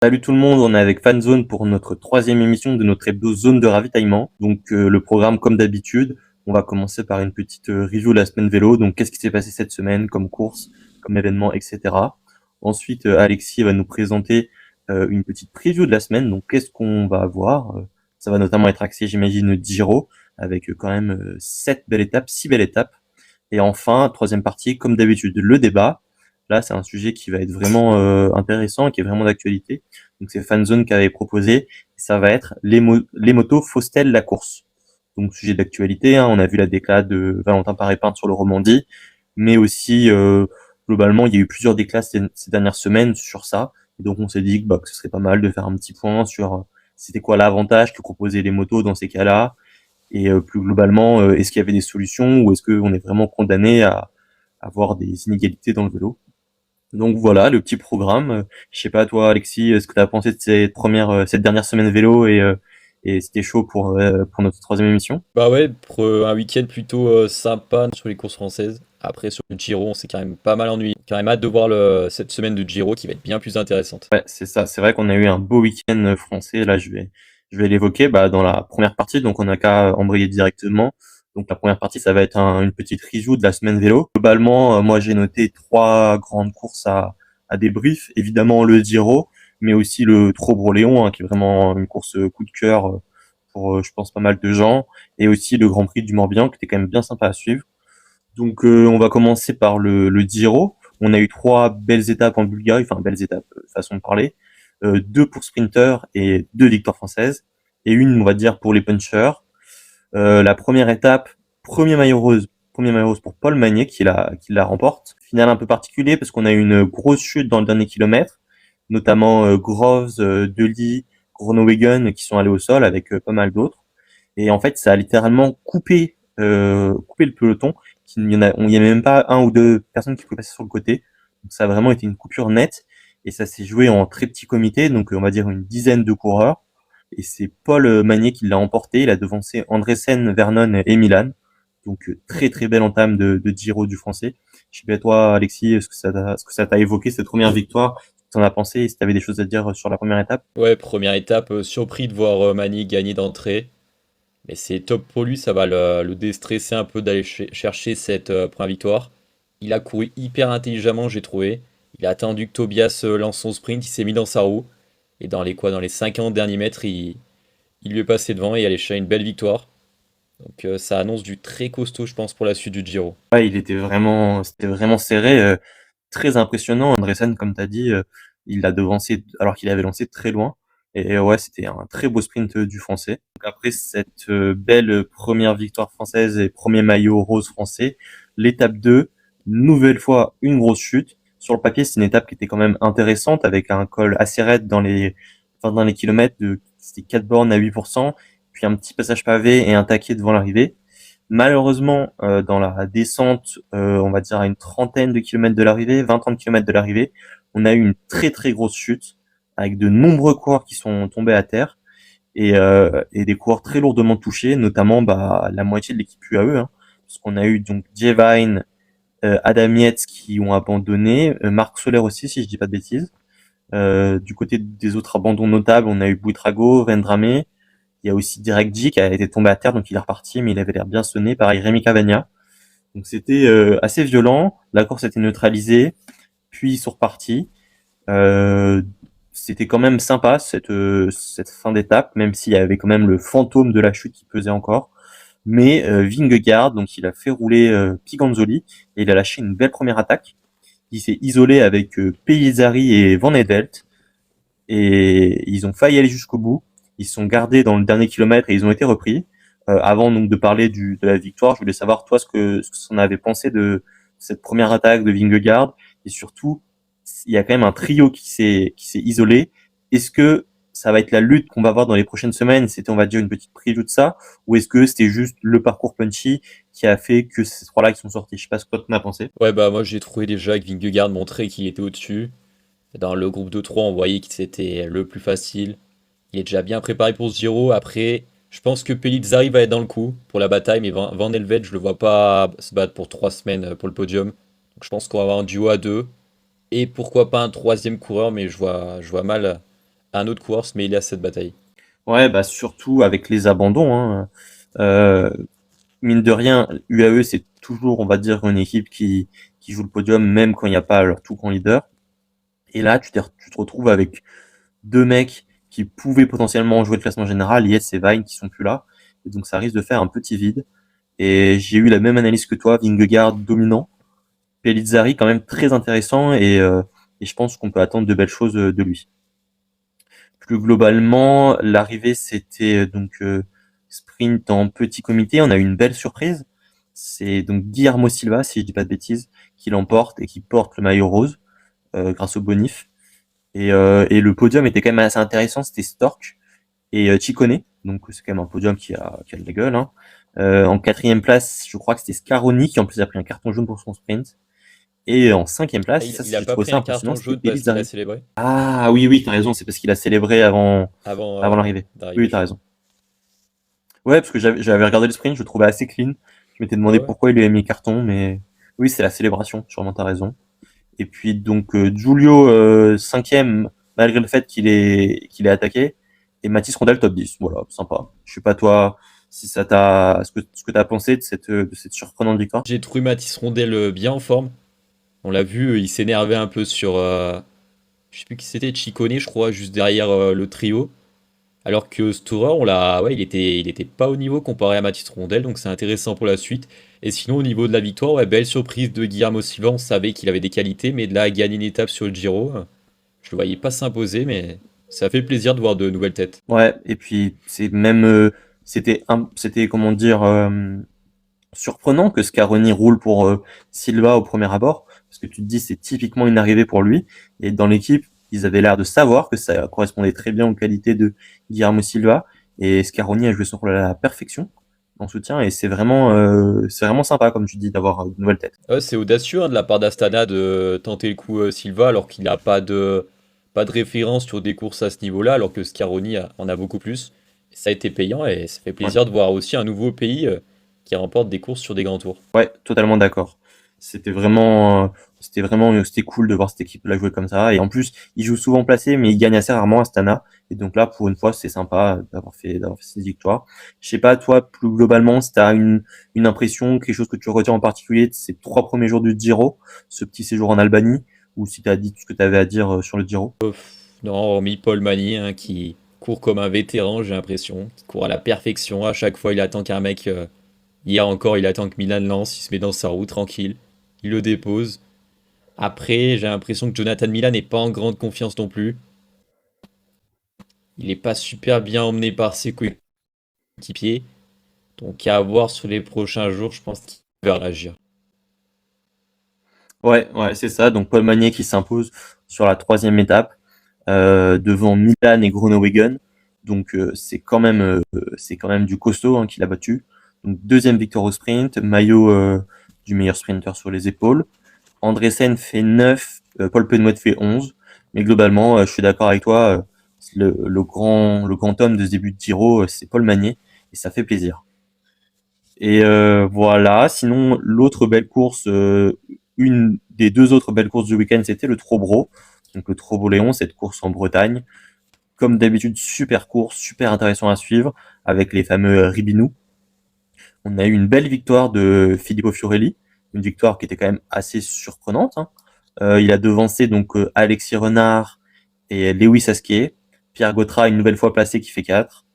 Salut tout le monde, on est avec Fanzone pour notre troisième émission de notre hebdo zone de ravitaillement. Donc le programme comme d'habitude, on va commencer par une petite review de la semaine vélo. Donc qu'est-ce qui s'est passé cette semaine comme course, comme événement, etc. Ensuite, Alexis va nous présenter une petite preview de la semaine. Donc qu'est-ce qu'on va avoir. Ça va notamment être axé, j'imagine, Giro, avec quand même 6 belles étapes. Et enfin, troisième partie, comme d'habitude, le débat. Là, c'est un sujet qui va être vraiment intéressant et qui est vraiment d'actualité. Donc, c'est Fanzone qui avait proposé. Ça va être les motos faussent-elles la course. Donc, sujet d'actualité. Hein, on a vu la déclat de Valentin Paré-Pinte sur le Romandie, mais aussi globalement, il y a eu plusieurs déclats ces dernières semaines sur ça. Et donc, on s'est dit que ce serait pas mal de faire un petit point sur c'était quoi l'avantage que proposaient les motos dans ces cas-là, et plus globalement, est-ce qu'il y avait des solutions ou est-ce qu'on est vraiment condamné à avoir des inégalités dans le vélo. Donc voilà, le petit programme. Je sais pas toi, Alexis, ce que tu as pensé de cette dernière semaine vélo et c'était chaud pour notre troisième émission. Bah ouais, pour un week-end plutôt sympa sur les courses françaises. Après, sur le Giro, on s'est quand même pas mal ennuyé. Quand même hâte de voir cette semaine de Giro qui va être bien plus intéressante. Ouais, c'est ça. C'est vrai qu'on a eu un beau week-end français. Là, je vais l'évoquer dans la première partie. Donc, on n'a qu'à embrayer directement. Donc, la première partie, ça va être une petite review de la semaine vélo. Globalement, moi, j'ai noté trois grandes courses à débrief. Évidemment, le Giro, mais aussi le Trobro-Léon, hein, qui est vraiment une course coup de cœur pour, je pense, pas mal de gens. Et aussi le Grand Prix du Morbihan, qui était quand même bien sympa à suivre. Donc on va commencer par le Giro. On a eu trois belles étapes en Bulgarie, enfin belles étapes, façon de parler. Deux pour sprinter et deux victoires françaises. Et une, on va dire, pour les punchers. La première étape, premier maillot rose pour Paul Magnier qui la remporte. Finale un peu particulier parce qu'on a eu une grosse chute dans le dernier kilomètre, notamment Groves, Dely, Groenewegen qui sont allés au sol avec pas mal d'autres. Et en fait, ça a littéralement coupé le peloton. Il y a même pas un ou deux personnes qui pouvaient passer sur le côté. Donc ça a vraiment été une coupure nette. Et ça s'est joué en très petit comité, donc on va dire une dizaine de coureurs. Et c'est Paul Magnier qui l'a emporté. Il a devancé Andressen, Vernon et Milan. Donc très très belle entame de Giro du français. Je sais pas toi, Alexis, ce que ça t'a évoqué cette première victoire? T'en as pensé? Et si t'avais des choses à dire sur la première étape? Ouais, première étape, surpris de voir Mani gagner d'entrée. Mais c'est top pour lui, ça va le déstresser un peu d'aller chercher cette première victoire. Il a couru hyper intelligemment, j'ai trouvé. Il a attendu que Tobias lance son sprint, il s'est mis dans sa roue. Et dans les 50 derniers mètres, il lui est passé devant et allait chercher une belle victoire. Donc ça annonce du très costaud, je pense, pour la suite du Giro. Ouais, c'était vraiment serré, très impressionnant. Andressen, comme tu as dit, il l'a devancé alors qu'il avait lancé très loin. Et ouais, c'était un très beau sprint du français. Donc après cette belle première victoire française et premier maillot rose français, l'étape 2, nouvelle fois une grosse chute. Sur le papier, c'est une étape qui était quand même intéressante avec un col assez raide dans les kilomètres c'était 4 bornes à 8%, puis un petit passage pavé et un taquet devant l'arrivée. Malheureusement, dans la descente, on va dire à une trentaine de kilomètres de l'arrivée, 20-30 kilomètres de l'arrivée, on a eu une très très grosse chute avec de nombreux coureurs qui sont tombés à terre et des coureurs très lourdement touchés, notamment la moitié de l'équipe UAE, hein, parce qu'on a eu donc Devine, Adam Yates qui ont abandonné, Marc Soler aussi si je dis pas de bêtises. Du côté des autres abandons notables, on a eu Buitrago, Vendrame, il y a aussi Derek G qui a été tombé à terre, donc il est reparti, mais il avait l'air bien sonné. Pareil, Rémi Cavagna. Donc c'était assez violent. La course a été neutralisée, puis ils sont repartis. Euh, C'était quand même sympa cette fin d'étape, même s'il y avait quand même le fantôme de la chute qui pesait encore. Mais Vingegaard, donc il a fait rouler Piganzoli et il a lâché une belle première attaque. Il s'est isolé avec Pellizzari et Van Edelt et ils ont failli aller jusqu'au bout. Ils se sont gardés dans le dernier kilomètre et ils ont été repris. Avant donc de parler de la victoire, je voulais savoir toi ce que t'en avais pensé de cette première attaque de Vingegaard et surtout il y a quand même un trio qui s'est isolé. Est-ce que ça va être la lutte qu'on va voir dans les prochaines semaines? C'était on va dire une petite preview de ça, ou est-ce que c'était juste le parcours punchy qui a fait que ces trois-là qui sont sortis? Je sais pas ce que toi t'en as pensé. Ouais, bah moi j'ai trouvé déjà que Vingegaard montrait qu'il était au-dessus. Dans le groupe de 3, on voyait que c'était le plus facile. Il est déjà bien préparé pour ce Giro. Après, je pense que Pellizzari va être dans le coup pour la bataille, mais Van Helvete, je le vois pas se battre pour 3 semaines pour le podium. Donc je pense qu'on va avoir un duo à deux. Et pourquoi pas un troisième coureur, mais je vois mal un autre course, mais il est à cette bataille. Ouais, bah surtout avec les abandons, hein. Euh, Mine de rien, UAE, c'est toujours, on va dire, une équipe qui joue le podium, même quand il n'y a pas leur tout grand leader. Et là, tu te retrouves avec deux mecs qui pouvaient potentiellement jouer le classement général, Yates et Vine, qui sont plus là. Et donc, ça risque de faire un petit vide. Et j'ai eu la même analyse que toi, Vingegaard dominant, Pellizzari quand même très intéressant, et je pense qu'on peut attendre de belles choses de lui. Plus globalement, l'arrivée, c'était sprint en petit comité. On a eu une belle surprise. C'est donc Guillermo Silva, si je dis pas de bêtises, qui l'emporte et qui porte le maillot rose grâce au bonif. Et le podium était quand même assez intéressant. C'était Stork et Ciccone. Donc c'est quand même un podium qui a de la gueule, hein. En quatrième place, je crois que c'était Scaroni qui en plus a pris un carton jaune pour son sprint. Et en cinquième Ah, place, et il, ça il a j'ai pas trouvé pris ça un impressionnant, carton c'était jaune parce qu'il a Pellizzari. célébré Ah oui, oui, t'as raison, c'est parce qu'il a célébré avant avant l'arrivée. d'arriver, Oui, je t'as crois. raison. Ouais, parce que j'avais regardé le sprint, je le trouvais assez clean. Je m'étais Ouais, demandé ouais. pourquoi il lui avait mis carton, mais oui, c'est la célébration, sûrement t'as raison. Et puis donc Giulio cinquième, malgré le fait qu'il est attaqué, et Mathis Rondel top 10. Voilà, sympa. Je sais pas toi si ça t'a ce que t'as pensé de cette surprenante victoire. J'ai trouvé Mathis Rondel bien en forme. On l'a vu, il s'énervait un peu sur, je sais plus qui c'était, Ciccone, je crois, juste derrière le trio. Alors que Storer, ouais, il était pas au niveau comparé à Mathis Rondel, donc c'est intéressant pour la suite. Et sinon, au niveau de la victoire, ouais, belle surprise de Guillermo Silva. On savait qu'il avait des qualités, mais de là à gagner une étape sur le Giro, je le voyais pas s'imposer, mais ça fait plaisir de voir de nouvelles têtes. Ouais, et puis c'est même c'était comment dire surprenant que Scaroni roule pour Silva au premier abord, parce que tu te dis c'est typiquement une arrivée pour lui. Et dans l'équipe, ils avaient l'air de savoir que ça correspondait très bien aux qualités de Guillermo Silva. Et Scaroni a joué son rôle à la perfection en soutien. Et c'est vraiment sympa, comme tu dis, d'avoir une nouvelle tête. C'est audacieux hein, de la part d'Astana de tenter le coup Silva alors qu'il n'a pas de référence sur des courses à ce niveau-là, alors que Scaroni en a beaucoup plus. Et ça a été payant et ça fait Ouais. plaisir de voir aussi un nouveau pays qui remporte des courses sur des grands tours. Ouais, totalement d'accord. C'était cool de voir cette équipe-là jouer comme ça. Et en plus, ils jouent souvent placés, mais ils gagnent assez rarement Astana. Et donc là, pour une fois, c'est sympa d'avoir fait cette victoire. Je sais pas, toi, plus globalement, si t'as une impression, quelque chose que tu retiens en particulier de ces trois premiers jours du Giro, ce petit séjour en Albanie, ou si t'as dit tout ce que t'avais à dire sur le Giro. Non, hormis Paul Magny hein, qui court comme un vétéran, j'ai l'impression, qui court à la perfection. À chaque fois, il attend qu'un mec. Hier encore, il attend que Milan lance, il se met dans sa roue tranquille, il le dépose. Après, j'ai l'impression que Jonathan Milan n'est pas en grande confiance non plus. Il n'est pas super bien emmené par ses coéquipiers. Donc à voir sur les prochains jours, je pense qu'il va réagir. Ouais, ouais, c'est ça. Donc Paul Magnier qui s'impose sur la troisième étape devant Milan et Groenewegen. Donc c'est quand même du costaud hein, qu'il a battu. Donc deuxième victoire au sprint, maillot du meilleur sprinter sur les épaules. Andresen fait 9, Paul Penouet fait 11. Mais globalement, je suis d'accord avec toi. Le grand homme de ce début de Giro, c'est Paul Magnier et ça fait plaisir. Et voilà. Sinon, l'autre belle course, une des deux autres belles courses du week-end, c'était le Trobro. Donc le Trobro-Léon, cette course en Bretagne. Comme d'habitude, super course, super intéressant à suivre, avec les fameux Ribinous. On a eu une belle victoire de Filippo Fiorelli, une victoire qui était quand même assez surprenante, hein. Il a devancé donc Alexis Renard et Lewis Asquier. Pierre Gautra, une nouvelle fois placé, qui fait 4.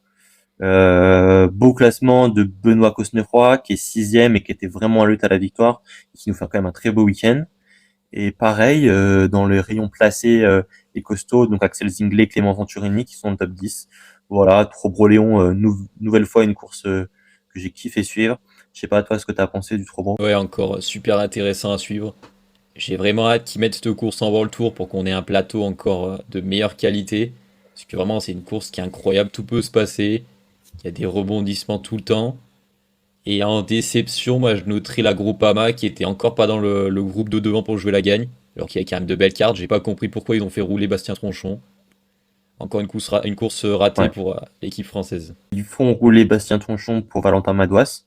Beau classement de Benoît Cosnefroy qui est sixième et qui était vraiment en lutte à la victoire, qui nous fait quand même un très beau week-end. Et pareil, dans les rayons placés et costauds, donc Axel Zinglet, Clément Venturini qui sont dans le top 10. Voilà, Trobro-Léon, nouvelle fois une course que j'ai kiffé suivre. Je sais pas toi ce que t'as pensé du Trobro. Ouais, encore super intéressant à suivre. J'ai vraiment hâte qu'ils mettent cette course en World Tour pour qu'on ait un plateau encore de meilleure qualité. Parce que vraiment, c'est une course qui est incroyable, tout peut se passer. Il y a des rebondissements tout le temps. Et en déception, moi je noterai la Groupama qui était encore pas dans le groupe de devant pour jouer la gagne. Alors qu'il y a quand même de belles cartes. J'ai pas compris pourquoi ils ont fait rouler Bastien Tronchon. Encore une course ratée Ouais. pour l'équipe française. Ils font rouler Bastien Tronchon pour Valentin Madouas,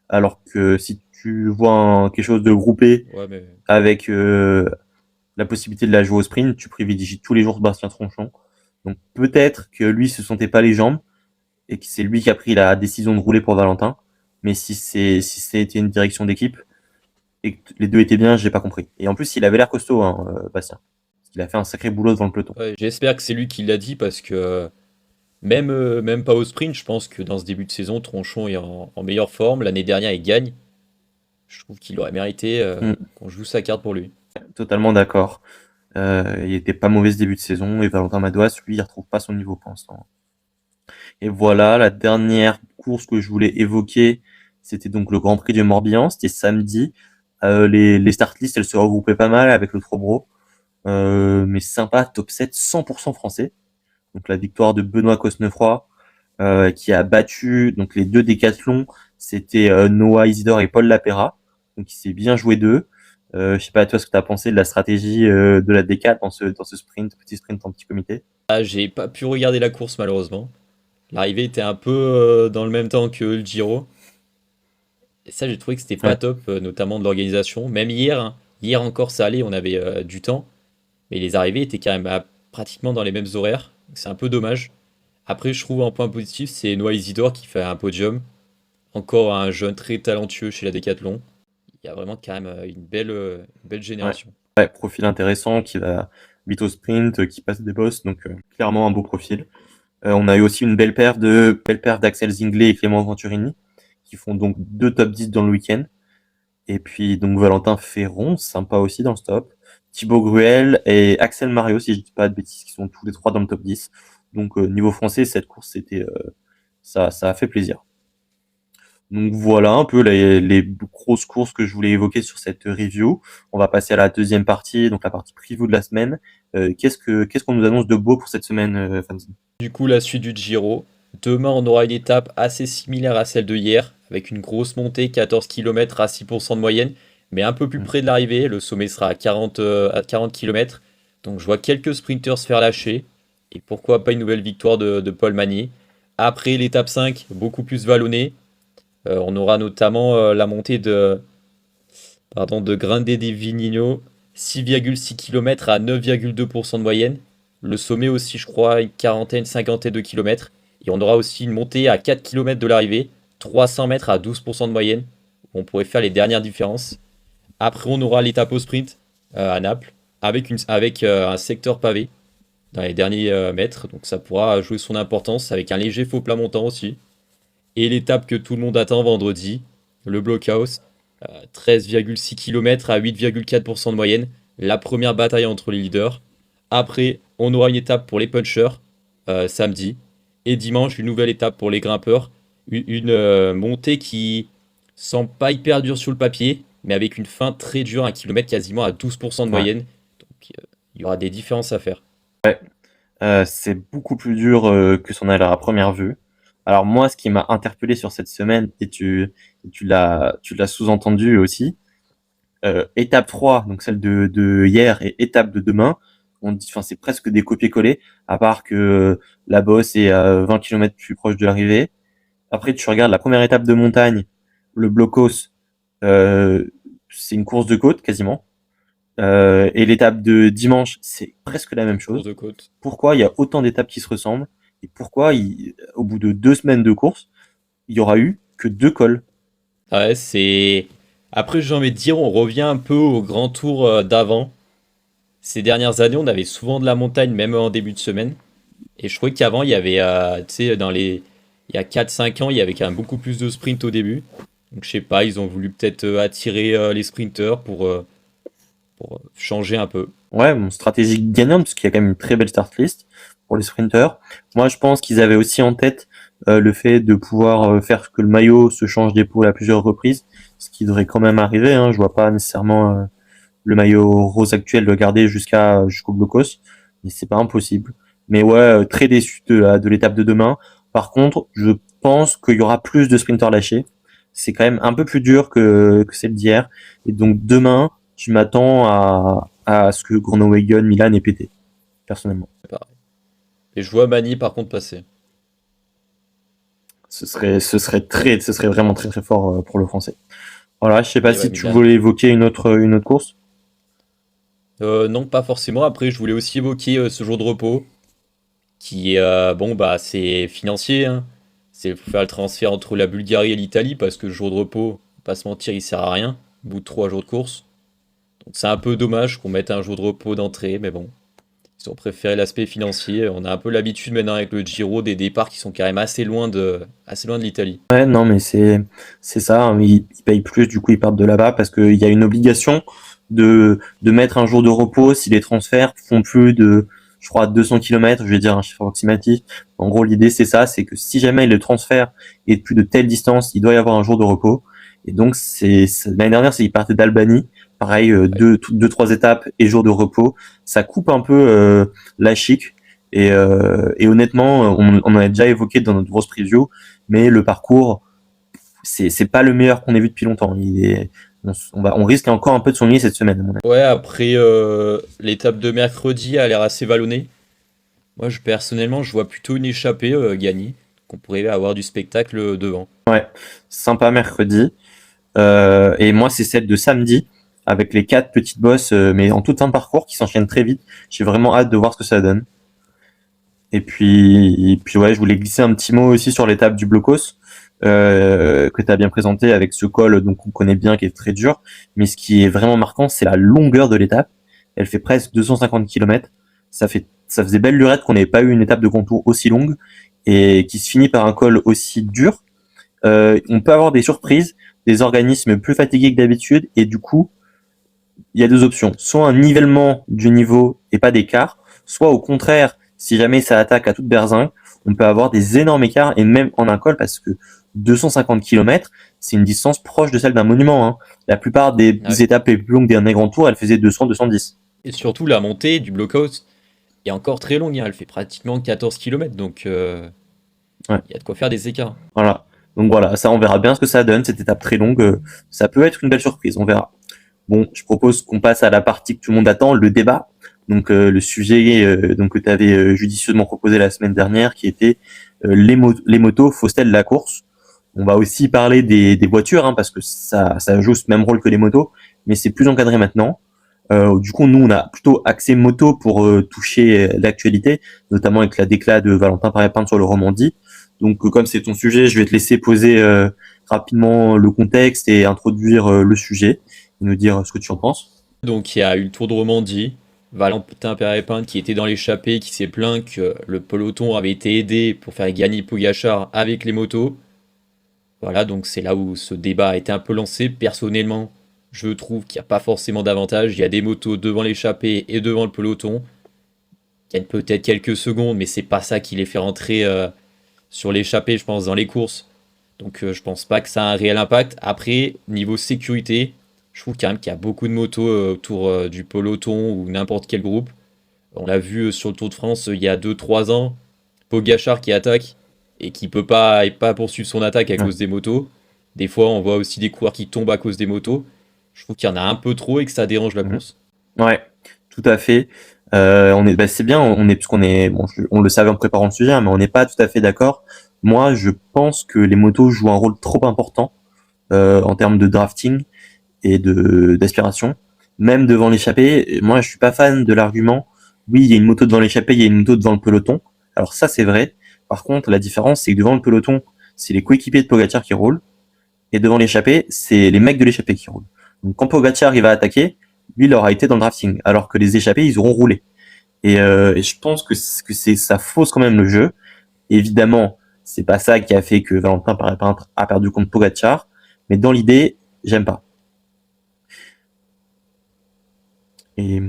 alors que si tu vois quelque chose de groupé Ouais, mais avec la possibilité de la jouer au sprint, tu privilégies tous les jours Bastien Tronchon. Donc peut-être que lui se sentait pas les jambes et que c'est lui qui a pris la décision de rouler pour Valentin. Mais si c'était une direction d'équipe et que les deux étaient bien, j'ai pas compris. Et en plus, il avait l'air costaud, hein, Bastien. Il a fait un sacré boulot devant le peloton. Ouais, j'espère que c'est lui qui l'a dit parce que même pas au sprint, je pense que dans ce début de saison, Tronchon est en meilleure forme. L'année dernière, il gagne. Je trouve qu'il aurait mérité Mm, qu'on joue sa carte pour lui. totalement d'accord. Il était pas mauvais ce début de saison et Valentin Madouas, lui, il retrouve pas son niveau pour l'instant. Et voilà, la dernière course que je voulais évoquer, c'était donc le Grand Prix du Morbihan, c'était samedi. Les start lists, elles se regroupaient pas mal avec le Trobro. Mais sympa, top 7, 100% français. Donc la victoire de Benoît Cosnefroy, qui a battu donc les deux décathlons, c'était Noah Isidore et Paul Lapera. Donc il s'est bien joué d'eux. Je sais pas toi ce que tu as pensé de la stratégie de la Décat dans ce sprint, petit sprint en petit comité. Ah, j'ai pas pu regarder la course malheureusement. L'arrivée était un peu dans le même temps que le Giro. Et ça, j'ai trouvé que c'était pas Ouais, top, notamment de l'organisation. Même hier, hein. Hier encore, ça allait, on avait du temps. Mais les arrivées étaient quand même pratiquement dans les mêmes horaires. Donc c'est un peu dommage. Après, je trouve un point positif, c'est Noah Isidore qui fait un podium. Encore un jeune très talentueux chez la Décathlon. Il y a vraiment quand même une belle ouais, génération. ouais, profil intéressant qui va vite au sprint, qui passe des bosses, donc clairement un beau profil. On a eu aussi une belle paire d'Axel Zinglet et Clément Venturini, qui font donc deux top 10 dans le week-end. Et puis donc Valentin Ferron, sympa aussi dans le stop. Thibaut Gruel et Axel Mario, si je dis pas de bêtises, qui sont tous les trois dans le top 10. Donc niveau français, cette course, ça a fait plaisir. Donc voilà un peu les grosses courses que je voulais évoquer sur cette review. On va passer à la deuxième partie, donc la partie preview de la semaine. Qu'est-ce qu'on nous annonce de beau pour cette semaine, Fanzine? Du coup, la suite du Giro. Demain, on aura une étape assez similaire à celle de hier, avec une grosse montée, 14 km à 6% de moyenne, mais un peu plus Mm. près de l'arrivée. Le sommet sera à 40 km. Donc je vois quelques sprinters se faire lâcher. Et pourquoi pas une nouvelle victoire de Paul Magny. Après l'étape 5, beaucoup plus vallonnée. On aura notamment la montée de Grande di Vignino, 6,6 km à 9,2% de moyenne. Le sommet aussi, je crois, une quarantaine, cinquantaine de kilomètres. Et on aura aussi une montée à 4 km de l'arrivée, 300 mètres à 12% de moyenne. On pourrait faire les dernières différences. Après, on aura l'étape au sprint à Naples, avec un secteur pavé dans les derniers mètres. Donc ça pourra jouer son importance, avec un léger faux plat montant aussi. Et l'étape que tout le monde attend vendredi, le Blockhouse, 13,6 km à 8,4% de moyenne. La première bataille entre les leaders. Après, on aura une étape pour les punchers samedi. Et dimanche, une nouvelle étape pour les grimpeurs. Une montée qui semble pas hyper dure sur le papier, mais avec une fin très dure, un kilomètre quasiment à 12% de Ouais. moyenne. Donc il y aura des différences à faire. C'est beaucoup plus dur que son a l'air à première vue. Alors moi, ce qui m'a interpellé sur cette semaine, et tu l'as sous-entendu aussi, étape 3, donc celle de hier, et étape de demain, on dit, enfin, c'est presque des copier-coller, à part que la bosse est à 20 km plus proche de l'arrivée. Après, tu regardes la première étape de montagne, le blocos, euh, c'est une course de côte quasiment. Et l'étape de dimanche, c'est presque la même Course chose. de côte. Pourquoi il y a autant d'étapes qui se ressemblent et pourquoi, au bout de 2 semaines de course, il y aura eu que 2 cols. Ouais, c'est. Après, j'ai envie de dire, on revient un peu au grand tour d'avant. Ces dernières années, on avait souvent de la montagne, même en début de semaine. Et je trouvais qu'avant, il y avait, tu sais, il y a 4 5 ans, il y avait quand même beaucoup plus de sprint au début. Donc, je sais pas, ils ont voulu peut-être attirer les sprinters pour changer un peu. Ouais, bon, stratégie gagnante parce qu'il y a quand même une très belle start list pour les sprinters. Moi, je pense qu'ils avaient aussi en tête le fait de pouvoir faire que le maillot se change d'épaule à plusieurs reprises, ce qui devrait quand même arriver. Hein. Je vois pas nécessairement le maillot rose actuel le garder jusqu'au blocos, mais c'est pas impossible. Mais ouais, très déçu de l'étape de demain. Par contre, je pense qu'il y aura plus de sprinters lâchés. C'est quand même un peu plus dur que celle d'hier. Et donc demain, je m'attends à ce que Groenewegen, Milan ait pété, personnellement. Pareil. Et je vois Mani par contre passer. Ce serait vraiment très très fort pour le français. Voilà, je sais pas Et ouais, si tu Milan. voulais évoquer une autre course. Non, pas forcément. Après, je voulais aussi évoquer ce jour de repos. qui est, bon, bah, c'est financier, hein. C'est pour faire le transfert entre la Bulgarie et l'Italie, parce que le jour de repos, pas se mentir, il sert à rien, au bout de 3 jours de course. Donc c'est un peu dommage qu'on mette un jour de repos d'entrée, mais bon, ils ont préféré l'aspect financier. On a un peu l'habitude maintenant avec le Giro des départs qui sont quand même assez loin de l'Italie. Ouais, non, mais c'est ça, hein. Ils payent plus, du coup, ils partent de là-bas parce qu'il y a une obligation de mettre un jour de repos si les transferts font plus de, je crois, 200 kilomètres, je vais dire un chiffre approximatif. En gros, l'idée, c'est ça, c'est que si jamais le transfert est de plus de telle distance, il doit y avoir un jour de repos. Et donc, l'année dernière, ils partaient d'Albanie. Pareil, Ouais. deux, trois étapes et jour de repos. Ça coupe un peu, la chic. Et honnêtement, on en a déjà évoqué dans notre grosse preview, mais le parcours, c'est pas le meilleur qu'on ait vu depuis longtemps. On risque encore un peu de s'ennuyer cette semaine, à mon avis. Ouais, après l'étape de mercredi a l'air assez vallonnée. Moi, personnellement, je vois plutôt une échappée gagner, qu'on pourrait avoir du spectacle devant. Ouais, sympa mercredi. Et moi, c'est celle de samedi, avec les 4 petites bosses, mais en toute fin de parcours, qui s'enchaînent très vite. J'ai vraiment hâte de voir ce que ça donne. Et puis ouais, je voulais glisser un petit mot aussi sur l'étape du Blocos, que tu as bien présenté avec ce col donc on connaît bien, qui est très dur. Mais ce qui est vraiment marquant, c'est la longueur de l'étape. Elle fait presque 250 km. Ça faisait belle lurette qu'on n'ait pas eu une étape de contour aussi longue et qui se finit par un col aussi dur. On peut avoir des surprises, des organismes plus fatigués que d'habitude, et du coup, il y a deux options. Soit un nivellement du niveau et pas d'écart, soit au contraire, si jamais ça attaque à toute berzingue, on peut avoir des énormes écarts, et même en un col, parce que 250 km, c'est une distance proche de celle d'un monument, hein. La plupart des Ouais. étapes les plus longues des derniers grands tours, elles faisaient 200-210. Et surtout, la montée du blockhouse est encore très longue, hein. Elle fait pratiquement 14 km, donc Ouais. il y a de quoi faire des écarts. Voilà. Donc voilà, ça, on verra bien ce que ça donne, cette étape très longue. Ça peut être une belle surprise, on verra. Bon, je propose qu'on passe à la partie que tout le monde attend, le débat. Donc le sujet donc que tu avais judicieusement proposé la semaine dernière, qui était les motos fausses-elles la course. On va aussi parler des voitures, hein, parce que ça joue ce même rôle que les motos, mais c'est plus encadré maintenant. Du coup, nous, on a plutôt axé moto pour toucher l'actualité, notamment avec la déclat de Valentin Paré-Pinte sur le Romandie. Donc, comme c'est ton sujet, je vais te laisser poser rapidement le contexte et introduire le sujet, et nous dire ce que tu en penses. Donc il y a eu le Tour de Romandie, Valentin Pérépin qui était dans l'échappée, qui s'est plaint que le peloton avait été aidé pour faire gagner Pogačar avec les motos. Voilà, donc c'est là où ce débat a été un peu lancé. Personnellement, je trouve qu'il n'y a pas forcément d'avantage. Il y a des motos devant l'échappée et devant le peloton. Il y a peut-être quelques secondes, mais c'est pas ça qui les fait rentrer sur l'échappée, je pense, dans les courses. Donc je pense pas que ça a un réel impact. Après, niveau sécurité, je trouve quand même qu'il y a beaucoup de motos autour du peloton ou n'importe quel groupe. On l'a vu sur le Tour de France il y a 2 3 ans, Pogačar qui attaque et qui peut pas, et pas poursuivre son attaque à Ouais. cause des motos. Des fois, on voit aussi des coureurs qui tombent à cause des motos. Je trouve qu'il y en a un peu trop et que ça dérange la Mhm. course. Ouais, tout à fait. C'est bien, puisqu'on est, bon, on le savait en préparant le sujet, hein, mais on n'est pas tout à fait d'accord. Moi, je pense que les motos jouent un rôle trop important en termes de drafting et de d'aspiration, même devant l'échappée. Moi, je suis pas fan de l'argument. Oui, il y a une moto devant l'échappée, il y a une moto devant le peloton. Alors ça, c'est vrai. Par contre, la différence, c'est que devant le peloton, c'est les coéquipiers de Pogacar qui roulent, et devant l'échappée, c'est les mecs de l'échappée qui roulent. Donc quand Pogacar il va attaquer, lui, il aura été dans le drafting, alors que les échappés, ils auront roulé. Et je pense que ça fausse quand même le jeu. Évidemment, c'est pas ça qui a fait que Valentin Paré-Pinte a perdu contre Pogacar, mais dans l'idée, j'aime pas. Et,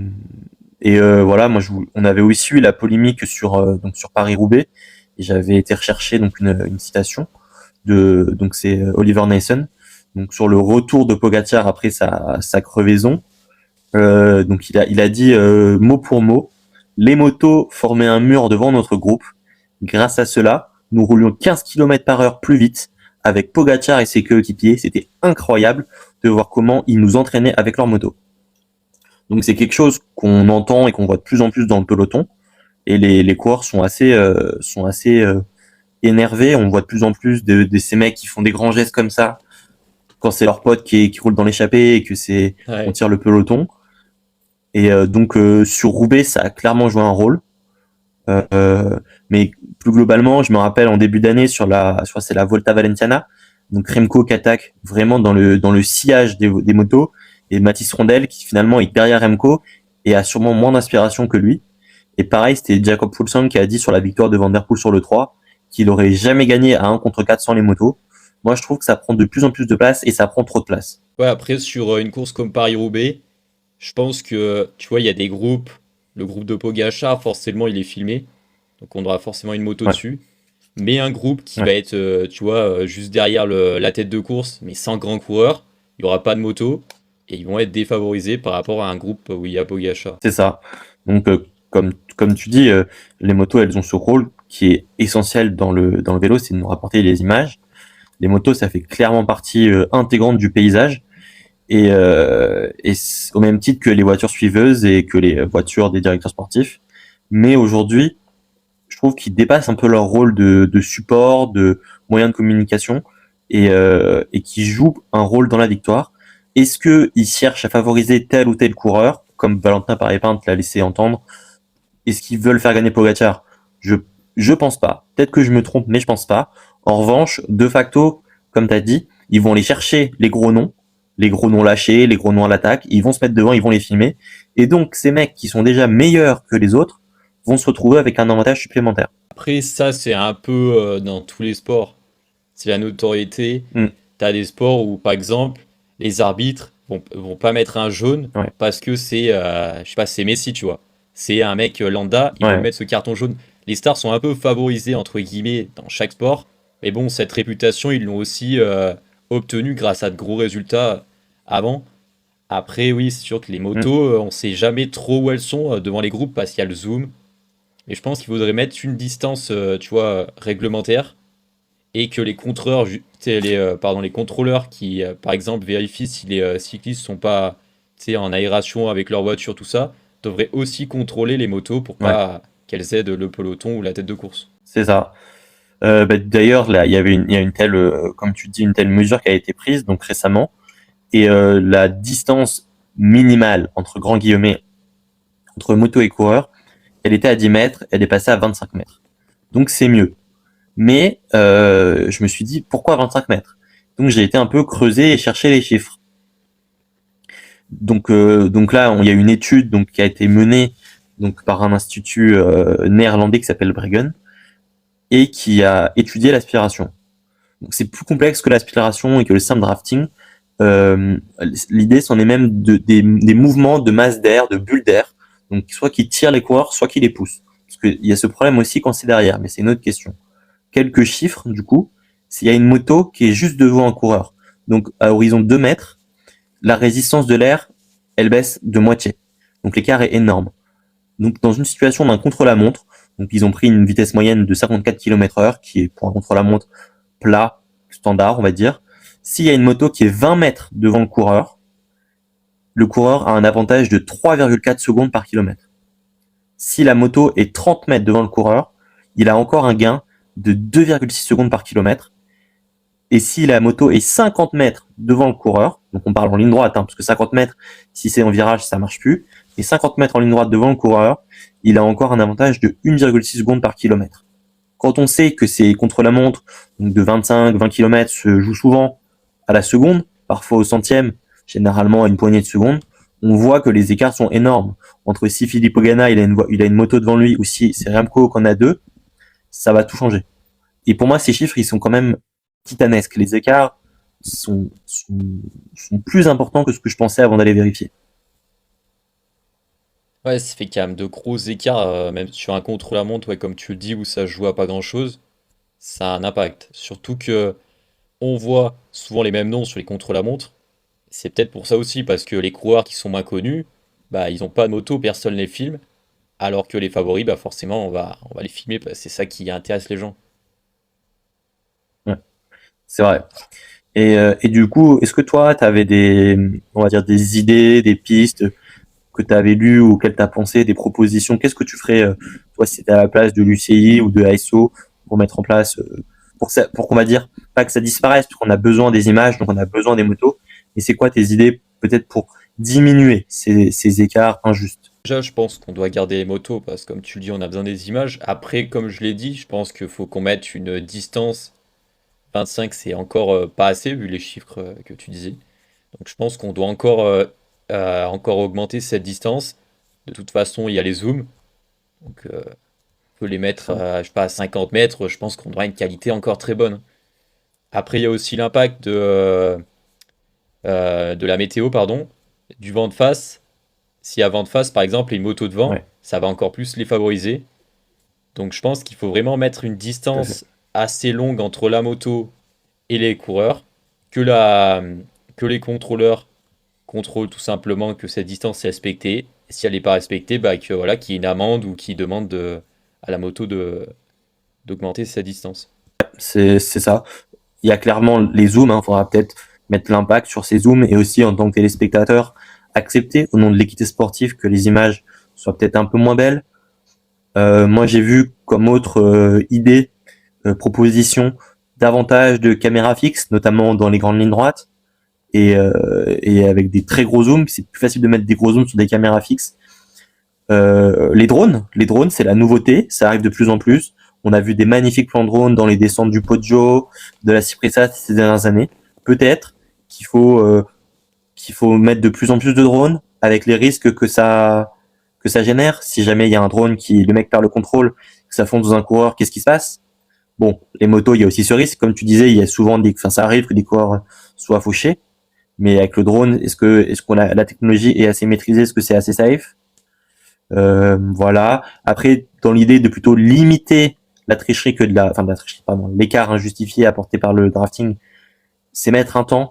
voilà, on avait aussi eu la polémique sur Paris-Roubaix, et j'avais été rechercher donc une citation donc c'est Oliver Nason, donc sur le retour de Pogacar après sa crevaison. Donc il a dit mot pour mot: les motos formaient un mur devant notre groupe. Grâce à cela, nous roulions 15 km/h plus vite avec Pogacar et ses coéquipiers. C'était incroyable de voir comment ils nous entraînaient avec leur moto. Donc c'est quelque chose qu'on entend et qu'on voit de plus en plus dans le peloton. Et les coureurs sont assez énervés. On voit de plus en plus de ces mecs qui font des grands gestes comme ça quand c'est leur pote qui roule dans l'échappée et que on Ouais. tire le peloton. Et donc sur Roubaix, ça a clairement joué un rôle. Mais plus globalement, je me rappelle en début d'année je crois que c'est la Volta Valentiana, donc Remco qui attaque vraiment dans le sillage des motos, et Mathis Rondel qui finalement est derrière Remco et a sûrement moins d'inspiration que lui. Et pareil, c'était Jacob Fuglsang qui a dit sur la victoire de Van Der Poel sur le 3 qu'il aurait jamais gagné à 1 contre 4 sans les motos. Moi, je trouve que ça prend de plus en plus de place et ça prend trop de place. Ouais, après, sur une course comme Paris-Roubaix, je pense que, tu vois, il y a des groupes. Le groupe de Pogacar, forcément, il est filmé. Donc, on aura forcément une moto Ouais, dessus. Mais un groupe qui va ouais. être, tu vois, juste derrière la tête de course, mais sans grand coureur, il n'y aura pas de moto. Et ils vont être défavorisés par rapport à un groupe où il y a Pogacar. C'est ça. Donc, comme tu dis, les motos, elles ont ce rôle qui est essentiel dans le vélo, c'est de nous rapporter les images. Les motos, ça fait clairement partie intégrante du paysage. Au même titre que les voitures suiveuses et que les voitures des directeurs sportifs. Mais aujourd'hui, je trouve qu'ils dépassent un peu leur rôle de support, de moyen de communication, et qui jouent un rôle dans la victoire. Est-ce qu'ils cherchent à favoriser tel ou tel coureur, comme Valentin Paré-Pinte l'a laissé entendre? Est-ce qu'ils veulent faire gagner Pogacar? Je je pense pas. Peut-être que je me trompe, mais je pense pas. En revanche, de facto, comme tu as dit, ils vont aller chercher les gros noms lâchés, les gros noms à l'attaque, ils vont se mettre devant, ils vont les filmer. Et donc, ces mecs qui sont déjà meilleurs que les autres vont se retrouver avec un avantage supplémentaire. Après, ça, c'est un peu dans tous les sports. C'est la notoriété. Mm. Tu as des sports où, par exemple, les arbitres vont pas mettre un jaune Ouais, parce que c'est, je sais pas, c'est Messi, tu vois. C'est un mec lambda, ils vont ouais, mettre ce carton jaune. Les stars sont un peu favorisées, entre guillemets, dans chaque sport. Mais bon, cette réputation, ils l'ont aussi obtenue grâce à de gros résultats avant. Après, oui, c'est sûr que les mm, motos, on sait jamais trop où elles sont devant les groupes parce qu'il y a le zoom. Et je pense qu'il faudrait mettre une distance, tu vois, réglementaire et que les contreurs, pardon, les contrôleurs qui, par exemple, vérifient si les cyclistes sont pas, tu sais, en aération avec leur voiture, tout ça, devraient aussi contrôler les motos pour ouais, pas qu'elles aident le peloton ou la tête de course. c'est ça. D'ailleurs, là, il y a une telle, comme tu dis, une telle mesure qui a été prise donc récemment, et la distance minimale entre grands guillemets entre moto et coureur, elle était à 10 mètres, elle est passée à 25 mètres. Donc c'est mieux. Mais je me suis dit pourquoi 25 mètres? Donc j'ai été un peu creuser et chercher les chiffres. Donc là, il y a une étude donc qui a été menée donc par un institut néerlandais qui s'appelle Bregen et qui a étudié l'aspiration. Donc c'est plus complexe que l'aspiration et que le simple drafting. L'idée, c'en est même des mouvements de masse d'air, de bulles d'air, donc soit qui tirent les coureurs, soit qui les poussent. Parce qu'il y a ce problème aussi quand c'est derrière, mais c'est une autre question. Quelques chiffres, du coup, s'il y a une moto qui est juste devant un coureur, donc à horizon 2 mètres, la résistance de l'air, elle baisse de moitié. Donc l'écart est énorme. Donc dans une situation d'un contre-la-montre, donc ils ont pris une vitesse moyenne de 54 km/h, qui est pour un contre-la-montre plat, standard, on va dire. S'il y a une moto qui est 20 mètres devant le coureur a un avantage de 3,4 secondes par kilomètre. Si la moto est 30 mètres devant le coureur, il a encore un gain de 2,6 secondes par kilomètre. Et si la moto est 50 mètres devant le coureur, donc on parle en ligne droite, hein, parce que 50 mètres, si c'est en virage, ça marche plus, et 50 mètres en ligne droite devant le coureur, il a encore un avantage de 1,6 secondes par kilomètre. Quand on sait que c'est contre la montre, donc de 25-20 km se joue souvent à la seconde, parfois au centième, généralement à une poignée de secondes, on voit que les écarts sont énormes. Entre si Philippe Ogana il a une moto devant lui ou si c'est Remco qu'on a deux, ça va tout changer. Et pour moi, ces chiffres, ils sont quand même titanesques. Les écarts sont plus importants que ce que je pensais avant d'aller vérifier. Ouais, ça fait quand même de gros écarts, même sur un contre-la-montre, ouais, comme tu le dis, où ça joue à pas grand-chose, ça a un impact. Surtout que on voit souvent les mêmes noms sur les contre-la-montre. C'est peut-être pour ça aussi, parce que les coureurs qui sont moins connus, bah, ils n'ont pas de moto, personne les filme, alors que les favoris, bah, forcément, on va les filmer, parce que c'est ça qui intéresse les gens. Ouais, c'est vrai. Et du coup, est-ce que toi, tu avais on va dire, des idées, des pistes que tu avais lues ou auxquelles tu as pensé, des propositions? Qu'est-ce que tu ferais, toi, si tu à la place de l'UCI ou de ASO pour mettre en place, pour qu'on va dire, pas que ça disparaisse, parce qu'on a besoin des images, donc on a besoin des motos. Et c'est quoi tes idées, peut-être, pour diminuer ces écarts injustes? Déjà, je pense qu'on doit garder les motos parce que, comme tu le dis, on a besoin des images. Après, comme je l'ai dit, je pense qu'il faut qu'on mette une distance. 25, c'est encore pas assez vu les chiffres que tu disais. Donc, je pense qu'on doit encore augmenter cette distance. De toute façon, il y a les zooms. Donc, on peut les mettre, Ça. je sais pas, à 50 mètres. Je pense qu'on aura une qualité encore très bonne. Après, il y a aussi l'impact de la météo, pardon, du vent de face. S'il y a vent de face, par exemple, et une moto devant, Ouais, ça va encore plus les favoriser. Donc je pense qu'il faut vraiment mettre une tout à fait. distance assez longue entre la moto et les coureurs, que, la, que les contrôleurs contrôlent tout simplement que cette distance est respectée. Et si elle n'est pas respectée, bah, que, voilà, qu'il y ait une amende ou qu'il demande à la moto d'augmenter sa distance. C'est ça. Il y a clairement les zooms, il faudra peut-être mettre l'impact sur ces zooms et aussi en tant que téléspectateur, accepter au nom de l'équité sportive que les images soient peut-être un peu moins belles. Moi j'ai vu comme autre idée, proposition, davantage de caméras fixes, notamment dans les grandes lignes droites, et avec des très gros zooms. C'est plus facile de mettre des gros zooms sur des caméras fixes. Les drones, c'est la nouveauté, ça arrive de plus en plus. On a vu des magnifiques plans de drones dans les descentes du Poggio, de la Cipressa ces dernières années. Peut-être qu'il faut mettre de plus en plus de drones avec les risques que ça génère. Si jamais il y a un drone qui le mec perd le contrôle, que ça fonce dans un coureur, qu'est-ce qui se passe? Bon, les motos, il y a aussi ce risque. Comme tu disais, il y a souvent ça arrive que des coureurs soient fauchés. Mais avec le drone, est-ce qu'on a la technologie est assez maîtrisée? Est-ce que c'est assez safe? Voilà. Après, dans l'idée de plutôt limiter la tricherie que de la tricherie, pardon, l'écart injustifié apporté par le drafting, c'est mettre un temps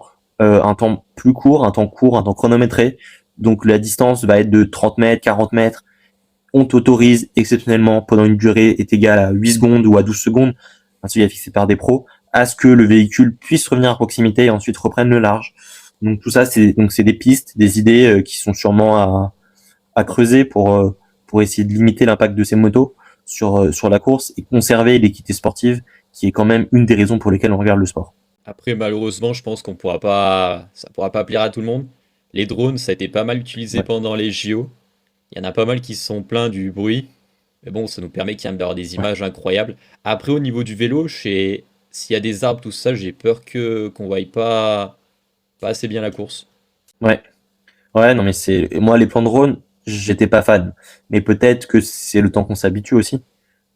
plus court, un temps chronométré. Donc la distance va être de 30 mètres, 40 mètres. On t'autorise exceptionnellement pendant une durée est égale à 8 secondes ou à 12 secondes, un seuil fixé par des pros, à ce que le véhicule puisse revenir à proximité et ensuite reprenne le large. Donc tout ça, c'est des pistes, des idées qui sont sûrement à creuser pour essayer de limiter l'impact de ces motos sur la course et conserver l'équité sportive, qui est quand même une des raisons pour lesquelles on regarde le sport. Après, malheureusement, je pense ça pourra pas plaire à tout le monde. Les drones, ça a été pas mal utilisé Ouais. pendant les JO. Il y en a pas mal qui se sont plaints du bruit. Mais bon, ça nous permet quand même d'avoir des Ouais. images incroyables. Après, au niveau du vélo, s'il y a des arbres, tout ça, j'ai peur qu'on voie pas assez bien la course. Ouais. Ouais, non, mais moi, les plans de drone, j'étais pas fan. Mais peut-être que c'est le temps qu'on s'habitue aussi.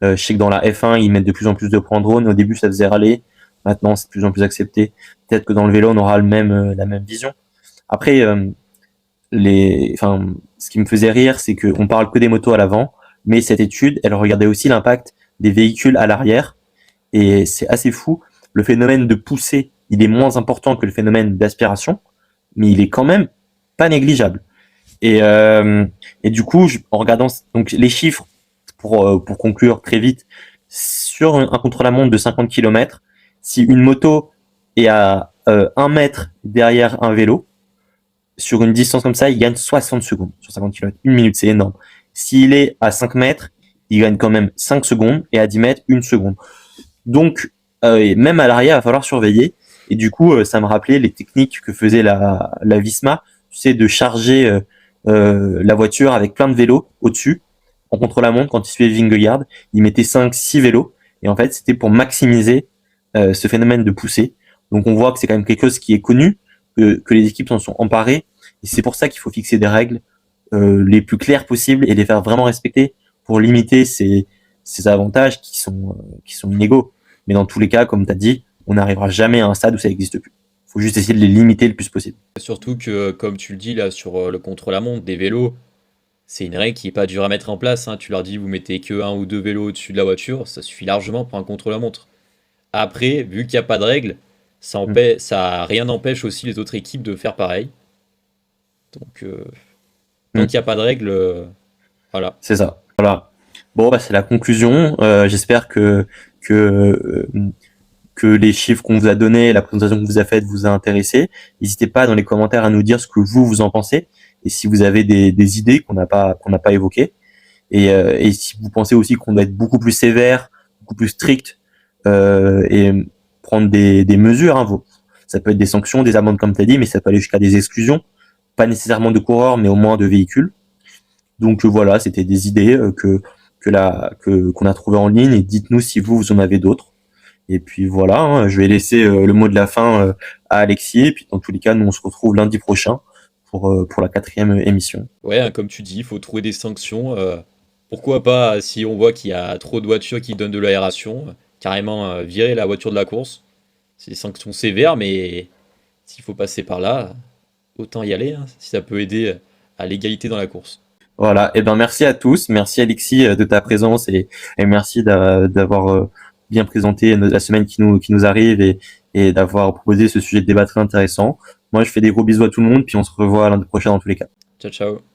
Je sais que dans la F1, ils mettent de plus en plus de plans de drone. Au début, ça faisait râler. Maintenant, c'est de plus en plus accepté. Peut-être que dans le vélo, on aura la même vision. Après, ce qui me faisait rire, c'est qu'on parle que des motos à l'avant, mais cette étude, elle regardait aussi l'impact des véhicules à l'arrière. Et c'est assez fou. Le phénomène de poussée, il est moins important que le phénomène d'aspiration, mais il est quand même pas négligeable. Et, euh, et du coup, en regardant donc les chiffres pour conclure très vite, sur un contre-la-montre de 50 km, si une moto est à 1 mètre derrière un vélo, sur une distance comme ça, il gagne 60 secondes sur 50 km. Une minute, c'est énorme. S'il est à 5 mètres, il gagne quand même 5 secondes et à 10 mètres, 1 seconde. Donc, même à l'arrière, il va falloir surveiller. Et du coup, ça me rappelait les techniques que faisait la Visma, tu sais, de charger la voiture avec plein de vélos au-dessus, en contre-la-montre, quand il suivait Vingegaard. Il mettait 5, 6 vélos. Et en fait, c'était pour maximiser ce phénomène de poussée. Donc, on voit que c'est quand même quelque chose qui est connu, que les équipes s'en sont emparées. Et c'est pour ça qu'il faut fixer des règles les plus claires possibles et les faire vraiment respecter pour limiter ces avantages qui sont inégaux. Mais dans tous les cas, comme tu as dit, on n'arrivera jamais à un stade où ça n'existe plus. Il faut juste essayer de les limiter le plus possible. Surtout que, comme tu le dis là, sur le contre-la-montre des vélos, c'est une règle qui est pas dure à mettre en place, hein. Tu leur dis, vous mettez que un ou deux vélos au-dessus de la voiture, ça suffit largement pour un contre-la-montre. Après, vu qu'il n'y a pas de règle, Mm. rien n'empêche aussi les autres équipes de faire pareil. Donc, tant Mm. qu'il n'y a pas de règle, voilà. C'est ça. Voilà. Bon, bah, c'est la conclusion. J'espère que que les chiffres qu'on vous a donnés, la présentation qu'on vous a faite vous a intéressé. N'hésitez pas dans les commentaires à nous dire ce que vous en pensez et si vous avez des idées qu'on n'a pas évoquées. Et si vous pensez aussi qu'on doit être beaucoup plus sévère, beaucoup plus strict et prendre des mesures, hein, ça peut être des sanctions, des amendes comme tu as dit, mais ça peut aller jusqu'à des exclusions, pas nécessairement de coureurs, mais au moins de véhicules. Donc voilà, c'était des idées qu'on a trouvées en ligne, et dites-nous si vous en avez d'autres. Et puis voilà, hein, je vais laisser le mot de la fin à Alexis. Et puis dans tous les cas, nous on se retrouve lundi prochain pour la 4e émission. Ouais, hein, comme tu dis, il faut trouver des sanctions. Pourquoi pas, si on voit qu'il y a trop de voitures qui donnent de l'aération, carrément virer la voiture de la course. C'est des sanctions sévères, mais s'il faut passer par là, autant y aller, hein, si ça peut aider à l'égalité dans la course. Voilà, et ben merci à tous, merci Alexis de ta présence, et merci d'avoir bien présenté la semaine qui nous arrive, et d'avoir proposé ce sujet de débat très intéressant. Moi je fais des gros bisous à tout le monde, puis on se revoit lundi prochain dans tous les cas. Ciao, ciao.